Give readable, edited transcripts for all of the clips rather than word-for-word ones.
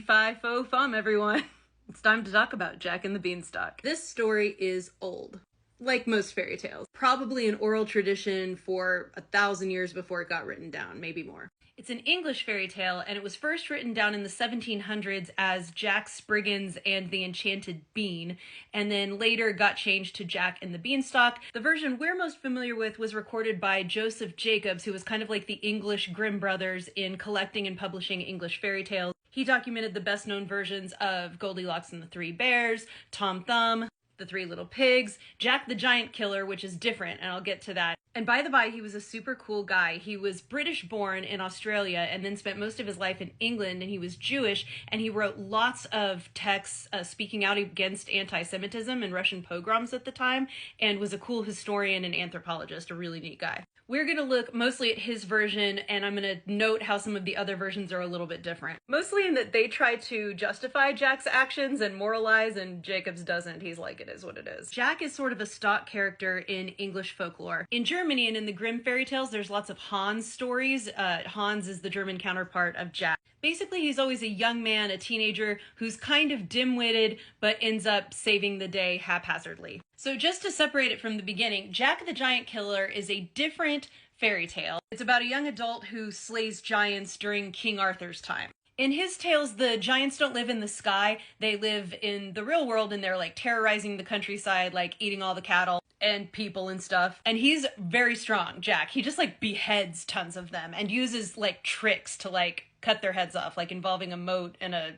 Fee-fi, fo-fum, everyone. It's time to talk about Jack and the Beanstalk. This story is old, like most fairy tales. Probably an oral tradition for 1,000 years before it got written down, maybe more. It's an English fairy tale, and it was first written down in the 1700s as Jack Spriggins and the Enchanted Bean, and then later got changed to Jack and the Beanstalk. The version we're most familiar with was recorded by Joseph Jacobs, who was kind of like the English Grimm brothers in collecting and publishing English fairy tales. He documented the best-known versions of Goldilocks and the Three Bears, Tom Thumb, the Three Little Pigs, Jack the Giant Killer, which is different, and I'll get to that. And by the by, he was a super cool guy. He was British born in Australia and then spent most of his life in England, and he was Jewish, and he wrote lots of texts speaking out against anti-Semitism and Russian pogroms at the time, and was a cool historian and anthropologist, a really neat guy. We're going to look mostly at his version, and I'm going to note how some of the other versions are a little bit different. Mostly in that they try to justify Jack's actions and moralize, and Jacobs doesn't. He's like, it is what it is. Jack is sort of a stock character in English folklore. In Germany and in the Grimm fairy tales, there's lots of Hans stories. Hans is the German counterpart of Jack. Basically, he's always a young man, a teenager, who's kind of dim-witted, but ends up saving the day haphazardly. So just to separate it from the beginning, Jack the Giant Killer is a different fairy tale. It's about a young adult who slays giants during King Arthur's time. In his tales, the giants don't live in the sky. They live in the real world, and they're like terrorizing the countryside, like eating all the cattle and people and stuff. And he's very strong, Jack. He just like beheads tons of them and uses like tricks to like cut their heads off, like involving a moat and a...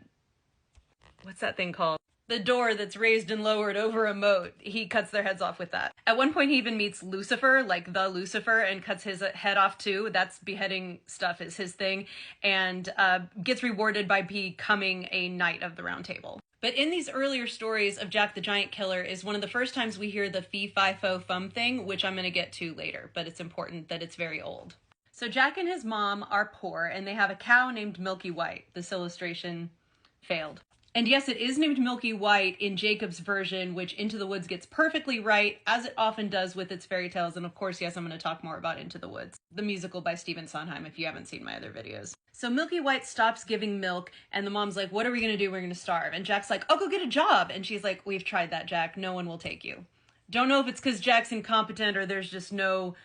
what's that thing called? The door that's raised and lowered over a moat. He cuts their heads off with that. At one point he even meets Lucifer, like the Lucifer, and cuts his head off too. That's beheading stuff is his thing, and gets rewarded by becoming a knight of the Round Table. But in these earlier stories of Jack the Giant Killer is one of the first times we hear the fee-fi-fo-fum thing, which I'm going to get to later, but it's important that it's very old. So Jack and his mom are poor, and they have a cow named Milky White. This illustration failed. And yes, it is named Milky White in Jacob's version, which Into the Woods gets perfectly right, as it often does with its fairy tales. And of course, yes, I'm going to talk more about Into the Woods, the musical by Stephen Sondheim, if you haven't seen my other videos. So Milky White stops giving milk, and the mom's like, what are we going to do? We're going to starve. And Jack's like, oh, go get a job. And she's like, we've tried that, Jack. No one will take you. Don't know if it's because Jack's incompetent or there's just no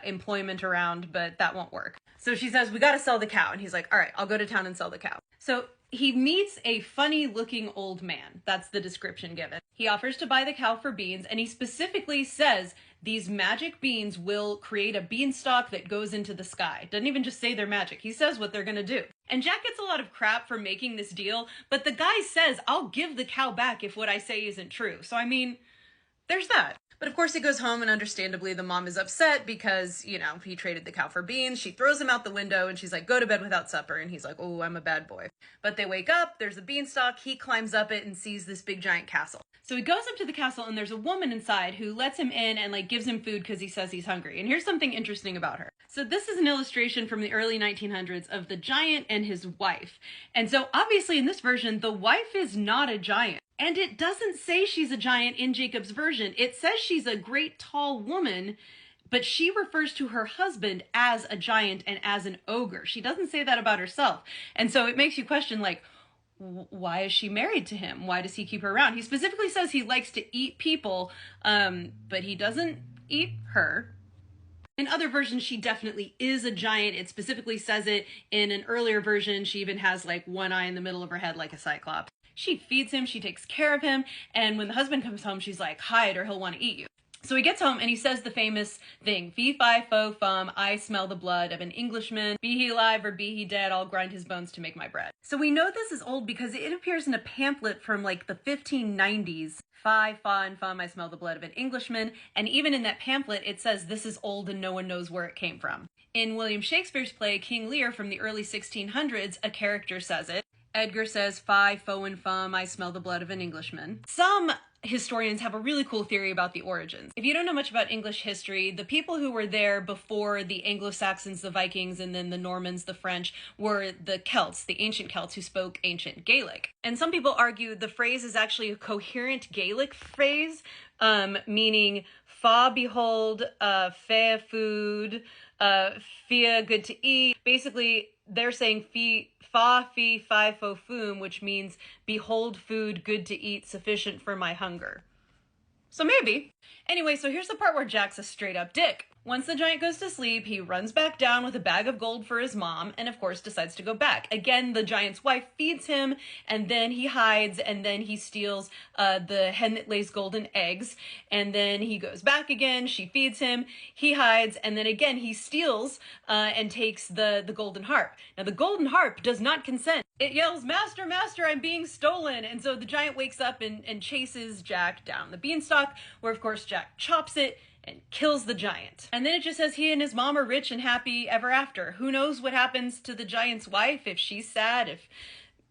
employment around, but that won't work. So she says, we got to sell the cow. And he's like, all right, I'll go to town and sell the cow. So he meets a funny-looking old man. That's the description given. He offers to buy the cow for beans, and he specifically says these magic beans will create a beanstalk that goes into the sky. Doesn't even just say they're magic. He says what they're gonna do. And Jack gets a lot of crap for making this deal, but the guy says, I'll give the cow back if what I say isn't true. So, I mean, there's that. But of course he goes home, and understandably the mom is upset because, you know, he traded the cow for beans. She throws him out the window and she's like, go to bed without supper. And he's like, oh, I'm a bad boy. But they wake up, there's a beanstalk, he climbs up it and sees this big giant castle. So he goes up to the castle, and there's a woman inside who lets him in and like gives him food because he says he's hungry. And here's something interesting about her. So this is an illustration from the early 1900s of the giant and his wife. And so obviously in this version, the wife is not a giant. And it doesn't say she's a giant in Jacob's version. It says she's a great tall woman, but she refers to her husband as a giant and as an ogre. She doesn't say that about herself. And so it makes you question, like, why is she married to him? Why does he keep her around? He specifically says he likes to eat people, but he doesn't eat her. In other versions, she definitely is a giant. It specifically says it in an earlier version. She even has like one eye in the middle of her head like a cyclops. She feeds him, she takes care of him, and when the husband comes home, she's like, hide or he'll want to eat you. So he gets home and he says the famous thing, fee-fi-fo-fum, I smell the blood of an Englishman. Be he alive or be he dead, I'll grind his bones to make my bread. So we know this is old because it appears in a pamphlet from like the 1590s. Fi, fa, and fum, I smell the blood of an Englishman. And even in that pamphlet, it says this is old and no one knows where it came from. In William Shakespeare's play, King Lear from the early 1600s, a character says it. Edgar says, fi, fo, and fum, I smell the blood of an Englishman. Some historians have a really cool theory about the origins. If you don't know much about English history, the people who were there before the Anglo-Saxons, the Vikings, and then the Normans, the French, were the Celts, the ancient Celts who spoke ancient Gaelic. And some people argue the phrase is actually a coherent Gaelic phrase, meaning fa behold, fair food, fia good to eat. Basically, they're saying fa fi fi fo fum, which means behold food good to eat, sufficient for my hunger. So maybe. Anyway, so here's the part where Jack's a straight up dick. Once the giant goes to sleep, he runs back down with a bag of gold for his mom and of course decides to go back. Again, the giant's wife feeds him and then he hides and then he steals the hen that lays golden eggs and then he goes back again, she feeds him, he hides, and then again he steals and takes the golden harp. Now the golden harp does not consent. It yells, "Master, master, I'm being stolen!" And so the giant wakes up and chases Jack down the beanstalk, where of course Jack chops it and kills the giant. And then it just says he and his mom are rich and happy ever after. Who knows what happens to the giant's wife, if she's sad, if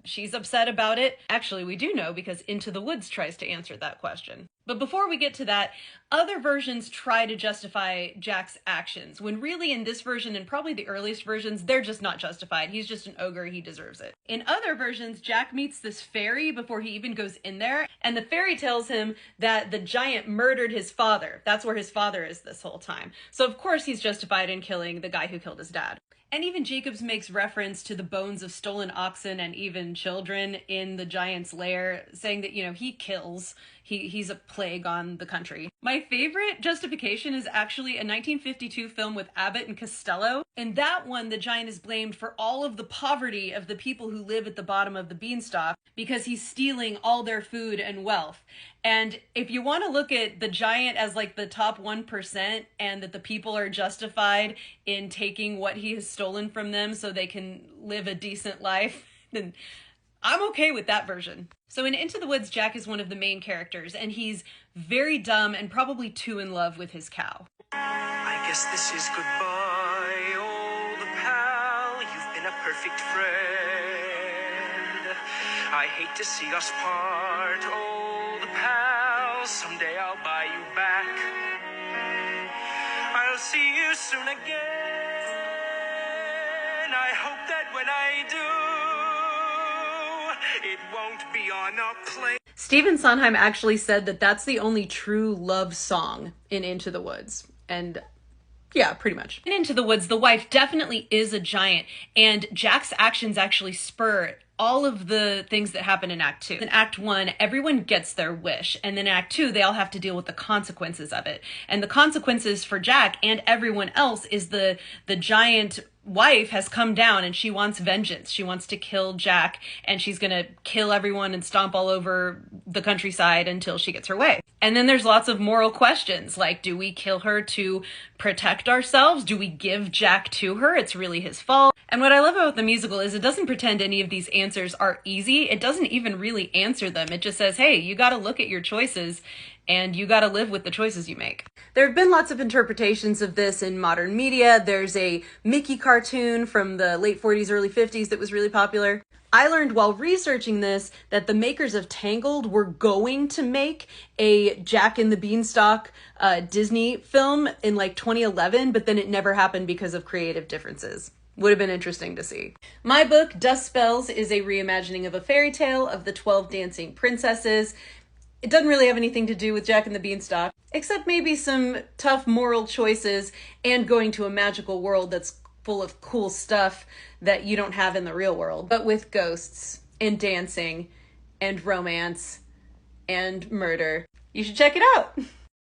she's upset about it. Actually, we do know because Into the Woods tries to answer that question. But before we get to that, other versions try to justify Jack's actions, when really in this version and probably the earliest versions, they're just not justified. He's just an ogre, he deserves it. In other versions, Jack meets this fairy before he even goes in there, and the fairy tells him that the giant murdered his father. That's where his father is this whole time. So of course he's justified in killing the guy who killed his dad. And even Jacobs makes reference to the bones of stolen oxen and even children in the giant's lair, saying that, you know, he kills. He's a plague on the country. My favorite justification is actually a 1952 film with Abbott and Costello. In that one, the giant is blamed for all of the poverty of the people who live at the bottom of the beanstalk because he's stealing all their food and wealth. And if you want to look at the giant as like the top 1% and that the people are justified in taking what he has stolen from them so they can live a decent life, then I'm okay with that version. So in Into the Woods, Jack is one of the main characters, and he's very dumb and probably too in love with his cow. I guess this is goodbye, old pal. You've been a perfect friend. I hate to see us part, old pal. Someday I'll buy you back. I'll see you soon again. I hope that when I do, it won't be on a plane. Stephen Sondheim actually said that that's the only true love song in Into the Woods. And yeah, pretty much. In Into the Woods, the wife definitely is a giant, and Jack's actions actually spur all of the things that happen in Act 2. In Act 1, everyone gets their wish, and then in Act 2, they all have to deal with the consequences of it. And the consequences for Jack and everyone else is the giant wife has come down and she wants vengeance. She wants to kill Jack, and she's gonna kill everyone and stomp all over the countryside until she gets her way. And then there's lots of moral questions, like, do we kill her to protect ourselves? Do we give Jack to her? It's really his fault. And what I love about the musical is it doesn't pretend any of these answers are easy. It doesn't even really answer them. It just says, hey, you gotta look at your choices and you gotta live with the choices you make. There have been lots of interpretations of this in modern media. There's a Mickey cartoon from the late 40s, early 50s that was really popular. I learned while researching this that the makers of Tangled were going to make a Jack and the Beanstalk Disney film in like 2011, but then it never happened because of creative differences. Would have been interesting to see. My book, Dust Spells, is a reimagining of a fairy tale of the 12 dancing princesses. It doesn't really have anything to do with Jack and the Beanstalk, except maybe some tough moral choices and going to a magical world that's full of cool stuff that you don't have in the real world, but with ghosts and dancing and romance and murder. You should check it out.